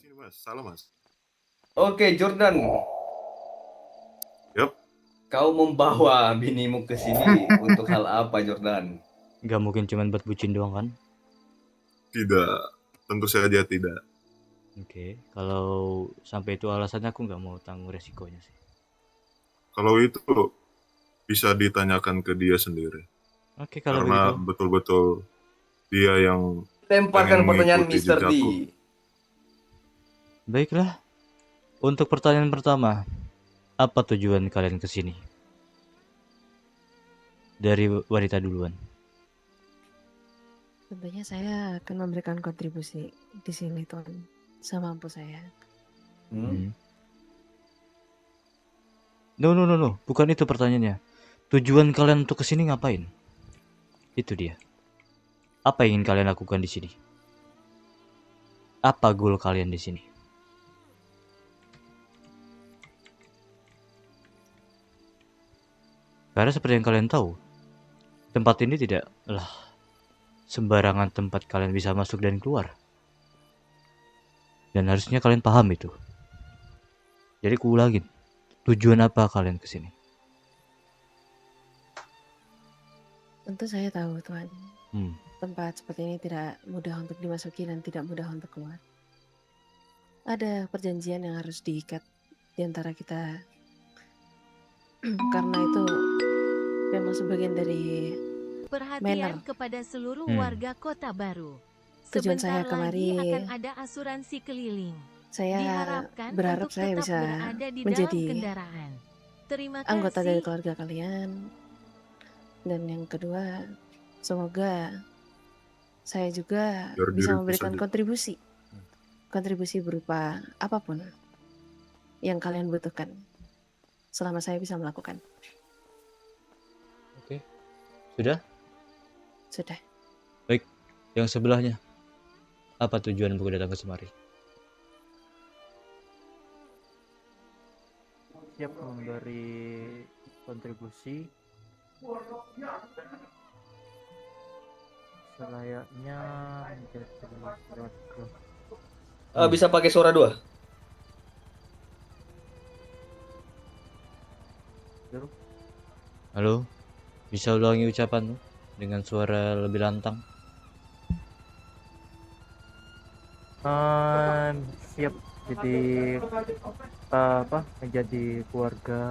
Sini mas, salah mas. Oke, Jordan, Yap. kau membawa binimu ke sini untuk hal apa, Jordan? Gak mungkin cuma buat bucin doang kan? Tidak, tentu saja tidak. Oke, kalau sampai itu alasannya aku nggak mau tanggung resikonya sih. Kalau itu bisa ditanyakan ke dia sendiri. Oke, kalau Karena begitu. betul-betul dia yang Lemparkan pengen pertanyaan mengikuti Mr. D. jejakku. Baiklah, untuk pertanyaan pertama, apa tujuan kalian ke sini? Dari wanita duluan. Tentunya saya akan memberikan kontribusi di sini, Tuan, semampu saya. No, bukan itu pertanyaannya. Tujuan kalian untuk kesini ngapain? Itu dia. Apa yang ingin kalian lakukan di sini? Apa goal kalian di sini? Karena seperti yang kalian tahu, tempat ini tidaklah sembarangan tempat kalian bisa masuk dan keluar. Dan harusnya kalian paham itu. Jadi kuulangin, tujuan apa kalian kesini? Tentu saya tahu, Tuan, Hmm. tempat seperti ini tidak mudah untuk dimasuki dan tidak mudah untuk keluar. Ada perjanjian yang harus diikat di antara kita. Karena itu memang sebagian dari Perhatian manner. kepada seluruh Hmm. warga Kota Baru. Tujuan Sebentar saya kemari, lagi akan ada asuransi keliling. saya Diharapkan berharap untuk saya tetap bisa berada di dalam menjadi kendaraan. Terima anggota dari kasih. keluarga kalian. Dan yang kedua, semoga saya juga Biar bisa diriku memberikan saja. kontribusi berupa apapun yang kalian butuhkan selama saya bisa melakukan. Oke. Sudah? Sudah. Baik. Yang sebelahnya. Apa tujuan buku datang ke semari? Siap memberi kontribusi selayaknya menjadi keluarga. Bisa pakai suara 2. Halo? Bisa ulangi ucapanmu dengan suara lebih lantang? Siap jadi menjadi keluarga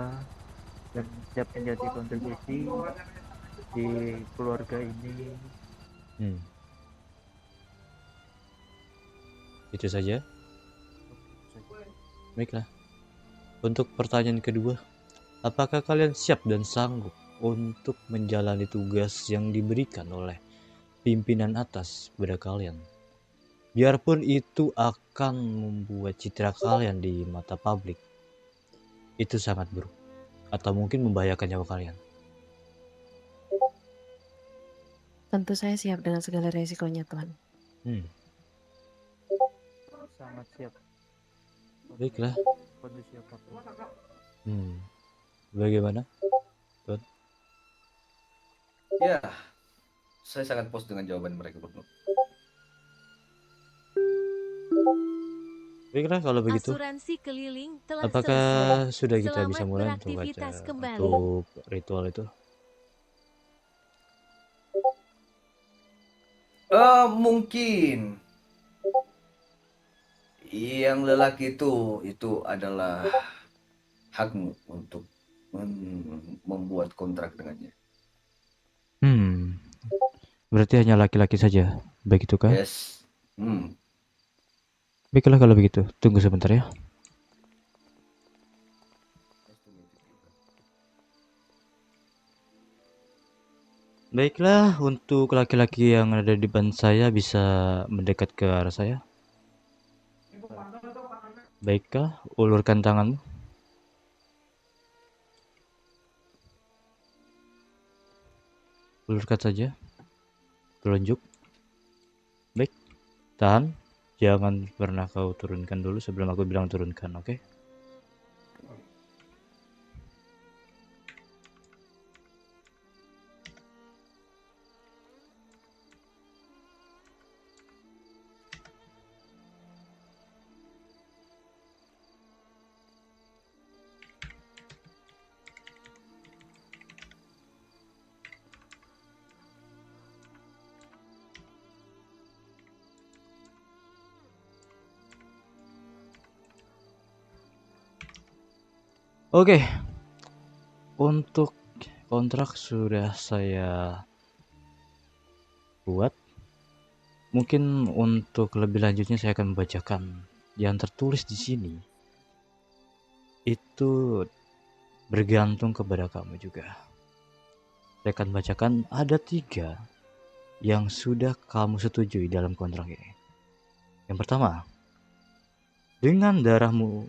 dan siap menjadi kontribusi di keluarga ini. Itu saja. Baiklah. Untuk pertanyaan kedua, apakah kalian siap dan sanggup untuk menjalani tugas yang diberikan oleh pimpinan atas pada kalian? Biarpun itu akan membuat citra kalian di mata publik itu sangat buruk atau mungkin membahayakan nyawa kalian. Tentu saya siap dengan segala resikonya, Tuan. Sangat siap. Baiklah. Kondisi apapun. Bagaimana, Tuan? Ya, saya sangat puas dengan jawaban mereka berdua. Baiklah kalau begitu. Asuransi keliling telah Apakah selesai. sudah kita Selamat bisa mulai beraktivitas kembali. untuk ritual itu? Mungkin yang lelaki itu adalah hakmu untuk membuat kontrak dengannya. Berarti hanya laki-laki saja, begitu kah? Yes. Baiklah kalau begitu, tunggu sebentar ya. Baiklah, untuk laki-laki yang ada di depan saya bisa mendekat ke arah saya. Baiklah, ulurkan tanganmu. Ulurkan saja. Telunjuk. Baik, tahan. Jangan pernah kau turunkan dulu sebelum aku bilang turunkan, oke? Oke, untuk kontrak sudah saya buat. Mungkin untuk lebih lanjutnya saya akan membacakan yang tertulis di sini. Itu bergantung kepada kamu juga. Saya akan bacakan ada 3 yang sudah kamu setujui dalam kontrak ini. Yang pertama, dengan darahmu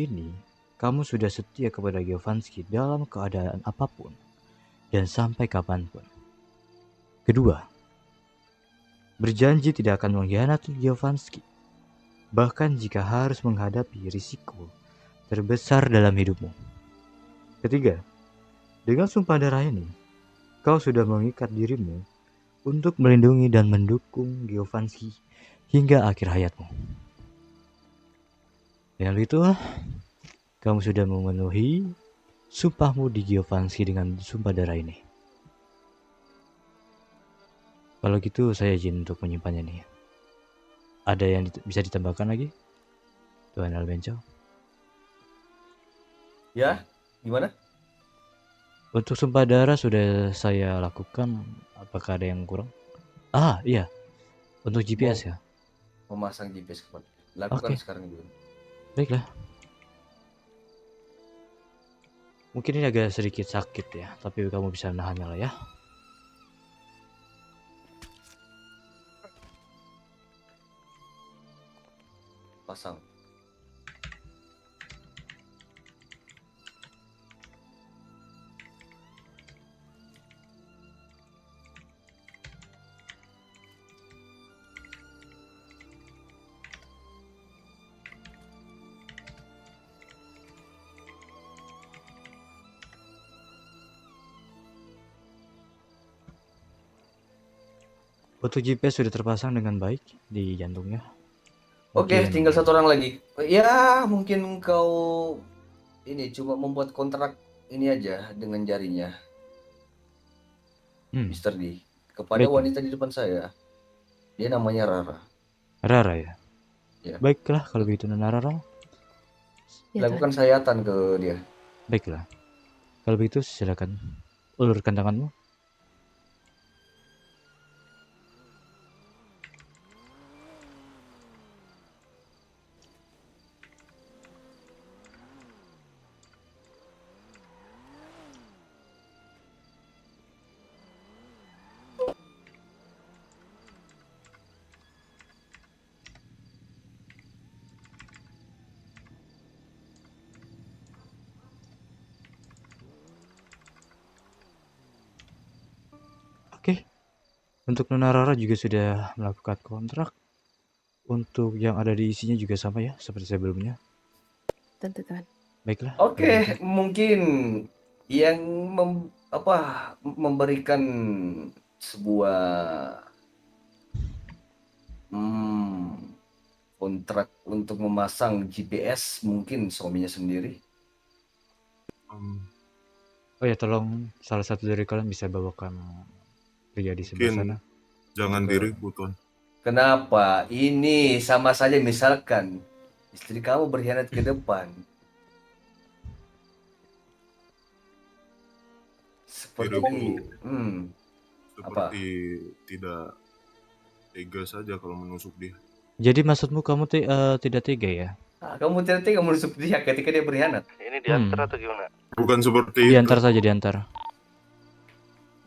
ini, kamu sudah setia kepada Giovansky dalam keadaan apapun dan sampai kapanpun. Kedua, berjanji tidak akan mengkhianati Giovansky, bahkan jika harus menghadapi risiko terbesar dalam hidupmu. Ketiga, dengan sumpah darah ini, kau sudah mengikat dirimu untuk melindungi dan mendukung Giovansky hingga akhir hayatmu. Dengan itu, kamu sudah memenuhi sumpahmu di Giovansky dengan sumpah darah ini. Kalau gitu saya izin untuk menyimpannya nih. Ada yang bisa ditambahkan lagi? Tuan Albenco. Ya, gimana? Untuk sumpah darah sudah saya lakukan. Apakah ada yang kurang? Ah, iya. Untuk GPS ya. Memasang GPS kepada. Lakukan Oke. sekarang juga. Baiklah. Mungkin ini agak sedikit sakit ya, tapi kamu bisa menahannya lah ya. Pasang. Untuk GPS sudah terpasang dengan baik di jantungnya. Oke, Mungkin- tinggal 1 orang lagi. Ya, mungkin kau ini cuma membuat kontrak ini aja dengan jarinya, Mr. D. Kepada Baik. wanita di depan saya. Dia namanya Rara. Rara ya. Ya. Baiklah kalau begitu Nona Rara. Ya, Tuhan. Lakukan sayatan ke dia. Baiklah. Kalau begitu silakan ulurkan tanganmu. Oke. Untuk Nona Rara juga sudah melakukan kontrak. Untuk yang ada di isinya juga sama ya, seperti sebelumnya. Tentu Tuhan. Baiklah. Oke, mungkin yang memberikan sebuah kontrak untuk memasang GPS mungkin suaminya sendiri. Oh ya, tolong salah satu dari kalian bisa bawakan pria di sebelah Mungkin sana. jangan Betul. diriku, Tuan. Kenapa? Ini sama saja misalkan istri kamu berkhianat ke depan. Seperti Seperti tidak tega saja kalau menusuk dia. Jadi maksudmu kamu tidak tega ya? kamu tidak tega menusuk dia ketika dia berkhianat. Ini diantar atau gimana? Bukan seperti itu. Diantar saja, diantar.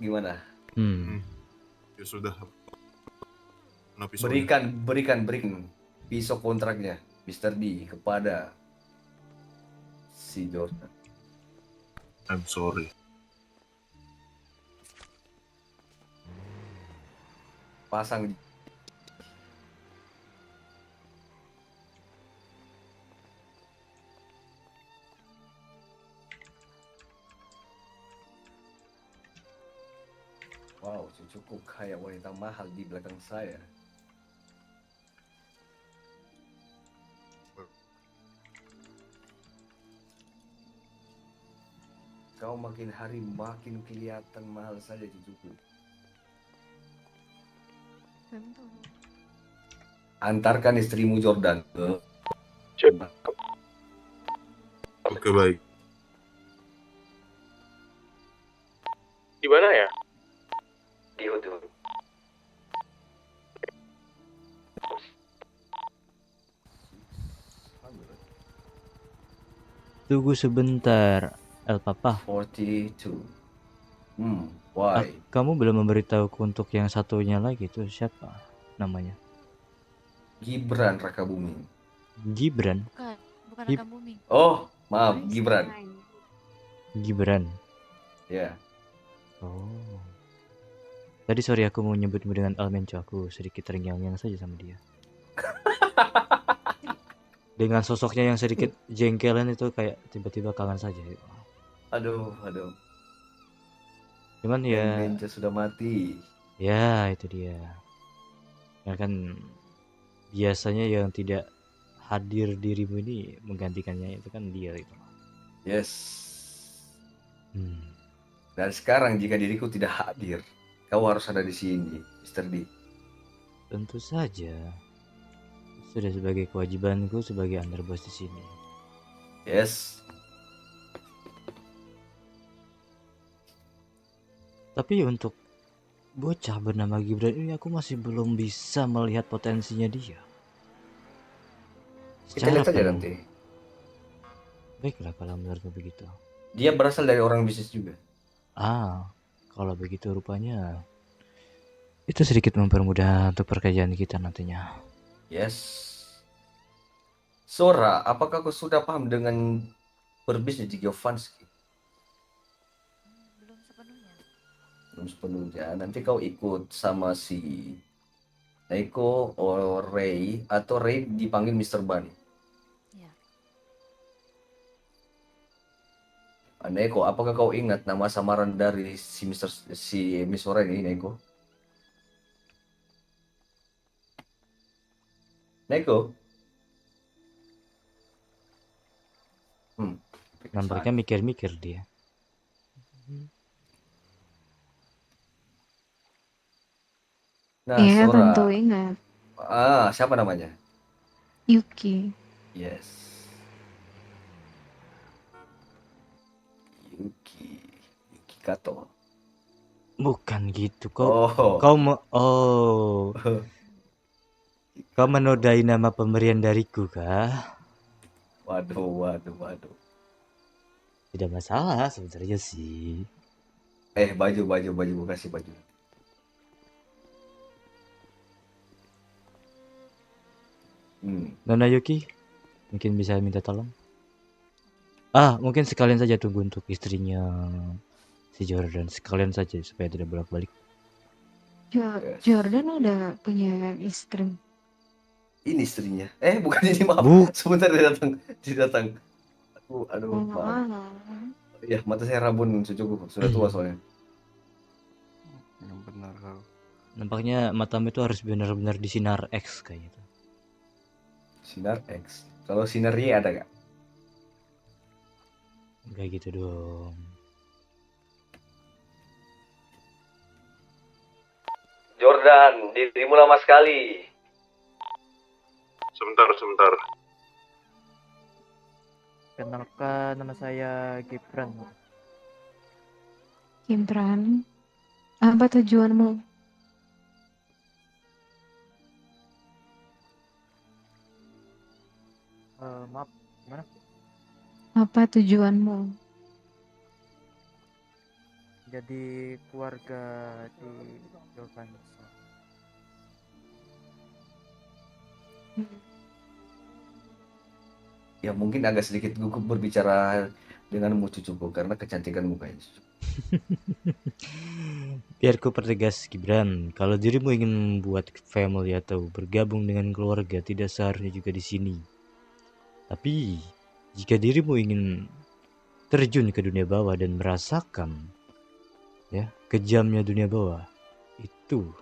Gimana? Ya sudah. Mana pisaunya? Berikan pisau kontraknya Mr. D kepada si Jordan. I'm sorry. Pasang. Wow, cucuku kayak wanita mahal di belakang saya. Kau makin hari makin kelihatan mahal saja cucuku. Antarkan istrimu Jordan ke Oke, baik. Di mana ya? Di Hudud. Tunggu sebentar, El Papa. 42. Why? Kamu belum memberitahuku untuk yang satunya lagi itu siapa namanya? Gibran Rakabuming. Gibran. Bukan Gib- Raka Buming. Oh, maaf, Gibran. Gibran. Ya. Oh. Tadi sorry aku mau nyebutmu dengan Almenco, aku sedikit terngiang-ngiang saja sama dia. Dengan sosoknya yang sedikit jengkelan itu kayak tiba-tiba kangen saja. Aduh. Cuman ya, Menja sudah mati. ya itu dia. Ya kan biasanya yang tidak hadir dirimu ini menggantikannya itu kan dia itu. Yes. Hmm. Dan sekarang jika diriku tidak hadir, kau harus ada di sini, Mr. D. Tentu saja. Sudah sebagai kewajibanku sebagai underboss di sini. Yes. Tapi untuk bocah bernama Gibran ini aku masih belum bisa melihat potensinya dia. Kita lihat saja penuh. nanti. Baiklah kalau menurutmu begitu. Dia berasal dari orang bisnis juga. Kalau begitu rupanya itu sedikit mempermudah untuk pekerjaan kita nantinya. Yes. Sora, apakah kau sudah paham dengan berbisnis di Giovansky? Belum sepenuhnya. Belum sepenuhnya. Nanti kau ikut sama si Neko or Ray, atau Ray dipanggil Mr. Bunny. Ya. Neko, apakah kau ingat nama samaran dari si Miss Ora ini, Neko? Neko? Nampaknya mikir-mikir dia. Nah, Iya, Sora. tentu ingat. Siapa namanya? Yuki. Yes. Yuki Kato. Bukan gitu kok. Oh. Kau menodai nama pemberian dariku kah? Waduh. Tidak masalah sebenarnya sih. Baju, gue kasih baju. Nona Yuki, mungkin bisa minta tolong? Mungkin sekalian saja tunggu untuk istrinya si Jordan, sekalian saja supaya tidak bolak-balik. Yes. Jordan udah punya istri. Ini istrinya. Bukan ini, maaf. Sebentar dia datang. Aduh, maaf. Ya, mata saya rabun, cucuku sudah tua soalnya. Yang benar kau. Nampaknya matamu itu harus benar-benar disinar X kayaknya tuh. Sinar X. Kalau sinar Y ada gak? Enggak gitu dong. Jordan, dirimu lama sekali. Sebentar. Kenalkan, nama saya Gibran. Gibran, apa tujuanmu? Maaf, gimana? Apa tujuanmu? Jadi keluarga di Giovanni. Ya mungkin agak sedikit gugup berbicara denganmu, cucuku, karena kecantikan mukanya. Biar ku pertegas, Gibran, kalau dirimu ingin membuat family atau bergabung dengan keluarga tidak seharusnya juga di sini. Tapi jika dirimu ingin terjun ke dunia bawah dan merasakan kejamnya dunia bawah, itu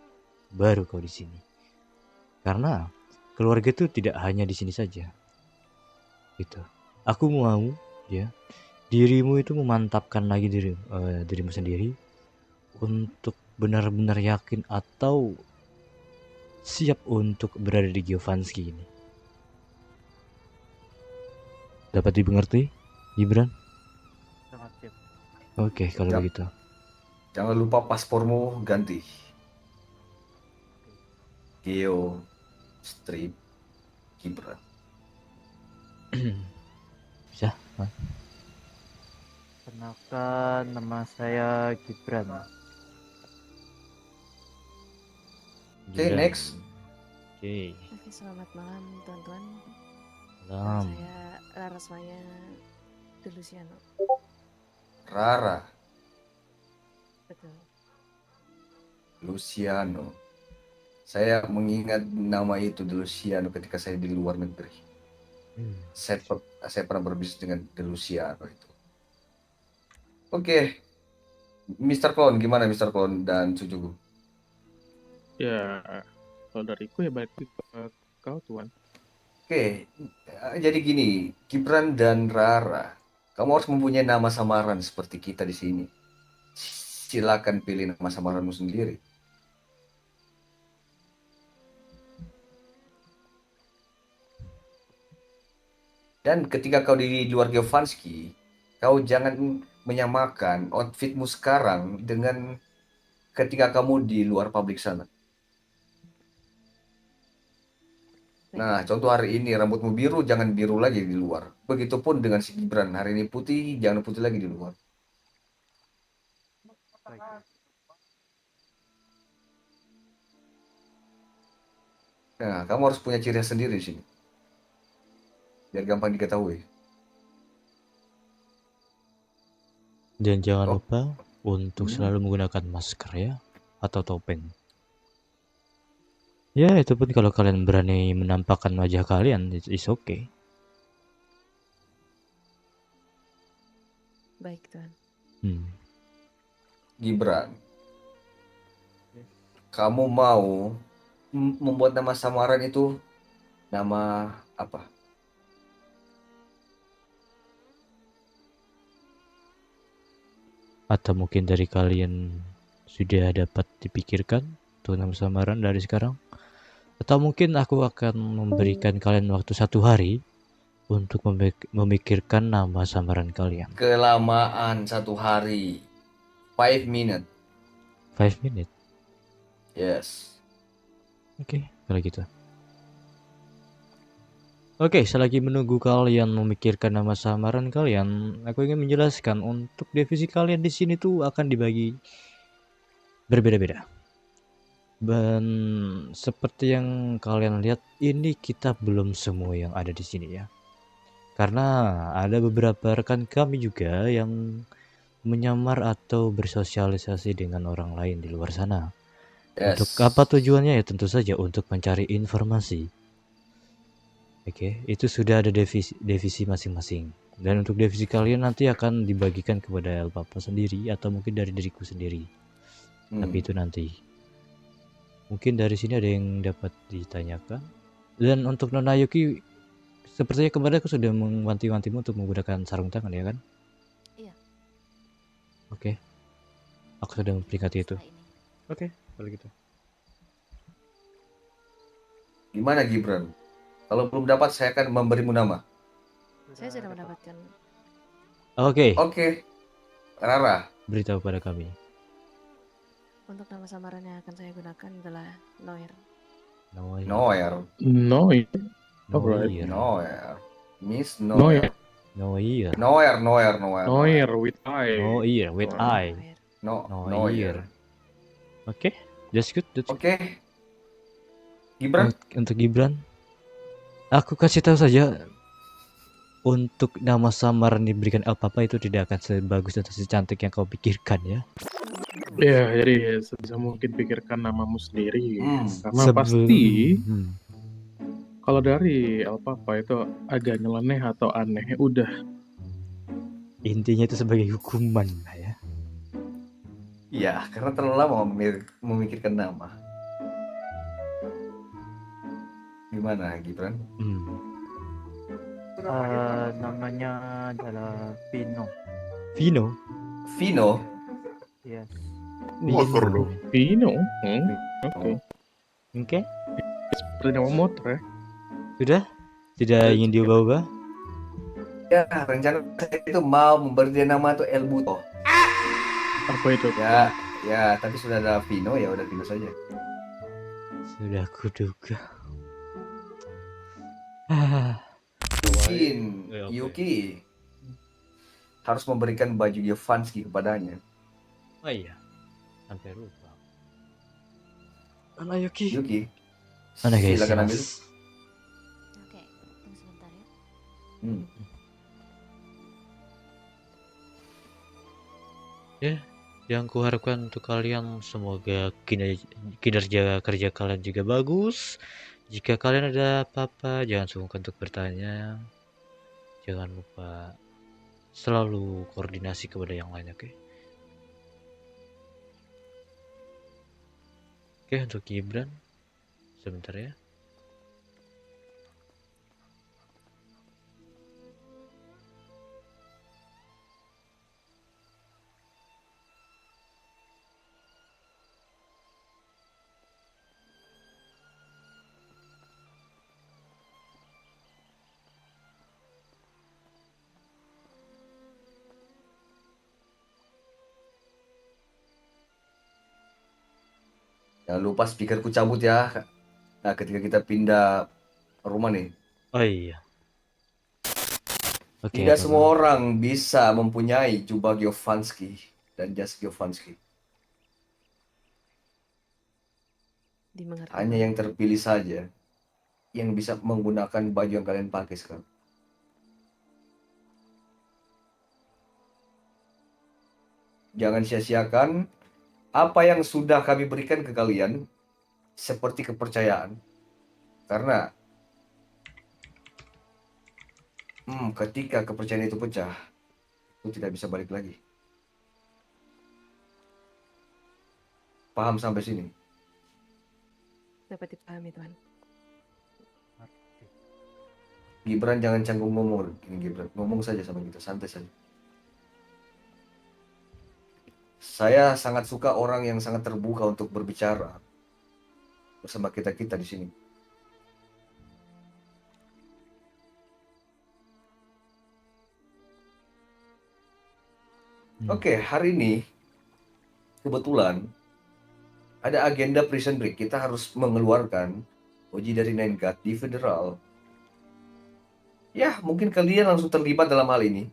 baru kau di sini. Karena keluarga itu tidak hanya di sini saja. Gitu. Aku mau dirimu itu memantapkan lagi dirimu sendiri untuk benar-benar yakin atau siap untuk berada di Giovansky ini. Dapat dimengerti, Gibran? Sangat siap. Oke, kalau Siap. begitu. Jangan lupa paspormu ganti. Geo Strip Gibran. Bisa? Hah? Perkenalkan, nama saya Gibran. Oke, Gibran. next. Oke. Oke, selamat malam teman-teman. Nama Malam. saya Rara Smaya de Luciano. Rara Betul. Luciano. Saya mengingat nama itu De Luciano ketika saya di luar negeri. Saya pernah berbisnis dengan De Luciano itu. Oke. Mr. Clone, gimana Mr. Clone dan Cucuku? Ya, kalau dariku ya balik ke kau tuan. Oke, jadi gini, Gibran dan Rara, kamu harus mempunyai nama samaran seperti kita di sini. Silakan pilih nama samaranmu sendiri. Dan ketika kau di luar Geovanski, kau jangan menyamakan outfitmu sekarang dengan ketika kamu di luar pabrik sana. Nah, contoh hari ini rambutmu biru, jangan biru lagi di luar. Begitupun dengan si Gibran, hari ini putih, jangan putih lagi di luar. Baik. Nah, kamu harus punya ciri khas sendiri di sini. Biar gampang diketahui. Dan jangan Oh. lupa untuk Hmm. selalu menggunakan masker ya, atau topeng. Ya, itu pun kalau kalian berani menampakkan wajah kalian, it's okay. Baik, Tuan. Gibran, kamu mau membuat nama samaran itu nama apa? Atau mungkin dari kalian sudah dapat dipikirkan untuk nama samaran dari sekarang? Atau mungkin aku akan memberikan kalian waktu 1 hari untuk memikirkan nama samaran kalian. Kelamaan 1 hari. 5 minutes. 5 minutes. Yes. Oke, kalau gitu. Oke, selagi menunggu kalian memikirkan nama samaran kalian, aku ingin menjelaskan untuk divisi kalian di sini tuh akan dibagi berbeda-beda. Dan seperti yang kalian lihat, ini kita belum semua yang ada di sini ya. Karena ada beberapa rekan kami juga yang menyamar atau bersosialisasi dengan orang lain di luar sana. Yes. Untuk apa tujuannya ya tentu saja untuk mencari informasi. Oke, itu sudah ada divisi masing-masing. Dan untuk divisi kalian nanti akan dibagikan kepada El Papa sendiri atau mungkin dari diriku sendiri. Tapi itu nanti. Mungkin dari sini ada yang dapat ditanyakan. Dan untuk Nona Yuki, sepertinya kemarin aku sudah mewanti-wantimu untuk menggunakan sarung tangan ya kan? Iya. Oke. Aku sudah memperingati itu. Oke, kalau gitu. Gimana Gibran? Kalau belum dapat, saya akan memberimu nama. Saya sudah mendapatkan. Oke. Oke. Rara. Beritahu pada kami. Untuk nama samaran yang akan saya gunakan adalah Noir. Noir. Alright. Noir. Miss Noir. Noir. Noir with I. Noir with I. Noir. Oke, that's good. Oke. Gibran? Untuk Gibran, aku kasih tahu saja, untuk nama samaran diberikan El Papa itu tidak akan sebagus atau secantik yang kau pikirkan ya. Ya, jadi sebisa mungkin pikirkan namamu sendiri. Karena Sebelum- pasti kalau dari El Papa itu agak nyeleneh atau aneh, udah. Intinya itu sebagai hukuman lah ya. Iya, karena terlalu lama memikirkan nama. Gimana Gibran? Namanya adalah Vino. Vino? Yes. Motor dong. Vino? Oke. Seperti nama motor ya. Sudah? Tidak ingin diubah-ubah? Ya, rencana saya itu mau memberi dia nama itu El Buto. Apa itu? Ya, ya, tapi sudah ada Vino, ya udah Vino saja. Sudah kuduga. Ah, Mungkin oke. Yuki harus memberikan baju Giovanni kepadanya. Oh iya, sampai lupa. Mana Yuki? Yuki, Mana guys? silakan ambil. Oke, tunggu sebentar ya. Hmm. Ya, yang kuharapkan untuk kalian semoga kinerja kerja kalian juga bagus. Jika kalian ada apa-apa, jangan sungkan untuk bertanya. Jangan lupa selalu koordinasi kepada yang lain, oke? Oke, untuk Gibran, sebentar ya. Jangan lupa speakerku cabut ya. Nah, ketika kita pindah rumah nih, Oh iya. Oke, tidak apa-apa. semua orang bisa mempunyai jubah Giovanni dan jas Giovanni. Dimengerti, Hanya Tuan. yang terpilih saja yang bisa menggunakan baju yang kalian pakai sekarang. Jangan sia-siakan apa yang sudah kami berikan ke kalian seperti kepercayaan. Karena ketika kepercayaan itu pecah, itu tidak bisa balik lagi. Paham sampai sini? Dapat dipahami, Tuan. Gibran jangan canggung ngomong. Ini Gibran, ngomong saja sama kita, santai saja. Saya sangat suka orang yang sangat terbuka untuk berbicara bersama kita-kita di sini. Oke, hari ini kebetulan ada agenda prison break. Kita harus mengeluarkan uji dari Nine God di federal. Ya, mungkin kalian langsung terlibat dalam hal ini.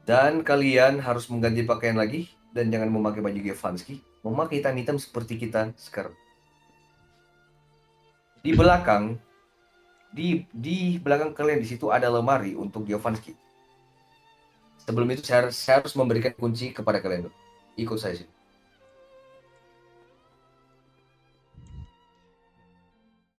Dan kalian harus mengganti pakaian lagi dan jangan memakai baju Giovanni. Memakai hitam-hitam seperti kita sekarang. Di belakang, di belakang kalian di situ ada lemari untuk Giovanni. Sebelum itu saya harus memberikan kunci kepada kalian. Ikut saya sini.